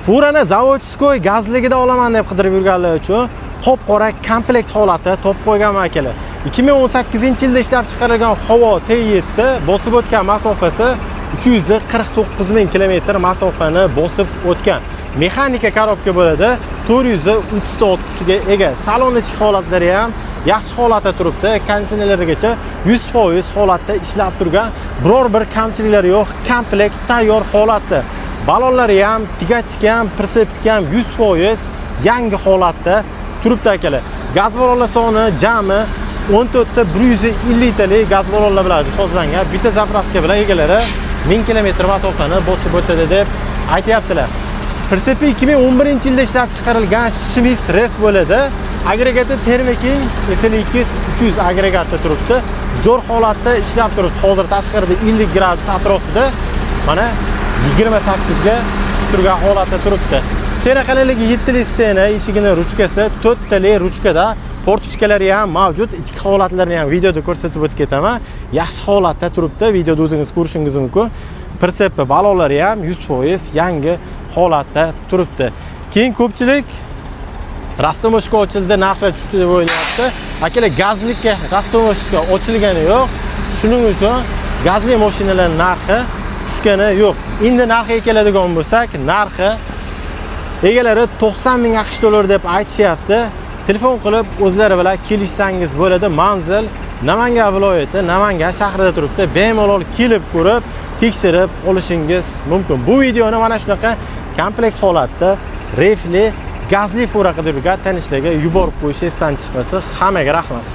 Furani zavodskoy gazligida olaman deb qidirib yurganlar uchun qop-qora komplekt holati topib qo'yganman akalar. 2018-yilda ishlab chiqarilgan Havo T7 bosib o'tgan masofasi 349 ming kilometr masofani bosib o'tgan. Mexanika korobka bo'ladi, 430 ot kuchiga ega. Salon ichki holatlari ham yaxshi holatda turibdi. Konditsionerlarigacha 100% holatda ishlab turgan. Biror bir kamchiliklari yo'q, komplekt tayyor holatda. Balonlari ham, tigachka ham, pritsepka ham 100% yangi holatda turibdi akalar. Gaz ballonlar soni jami 14 ta 150 litrli gaz ballonlar bilan jihozlangan. Bitta zapravka bilan egalari 1000 km masofani bosib o'tadi deb aytayaptilar. Pritsepi 2011-yilda ishlab chiqarilgan Schmitz Ref bo'ladi. Agregati Thermoking SL2 300 agregatda turibdi. Zo'r holatda ishlab turibdi. Hozir tashqarida 50 gradus atrofida mana 28 ga tushib turgan holatda turibdi. Stena qalinligi 7 li stena, eshigini ruchkasi 4 tali ruchkada. Portuchkalari ham mavjud. Ichki holatlarini ham videoda ko'rsatib o'tib ketaman. Yaxshi holatda turibdi. Videoda o'zingiz ko'rishingiz mumkin. Pritsepi balonlari ham 100% yangi holatda turibdi. Keyin ko'pchilik rastomoshka ochildi, narxlar tushdi deb o'ylayapti. Akalar, gazlikka rastomoshka ochilgani yo'q. Shuning uchun gazli mashinalar narxi tushgani yo'q. Endi narxiga keladigan bo'lsak, narxi egalari 90 ming AQSh dollar deb aytishyapti. Telefon qilib o'zlari bilan kelishsangiz bo'ladi. Manzil Namangan viloyati, Namangan shahrida turibdi. Bemalol kelib ko'rib, tekshirib olishingiz mumkin. Bu videoni mana shunaqa komplekt holatda refli gazli fura qidiruvga tanishlarga yuborib qo'yish esdan chiqmasa. Hammaga rahmat.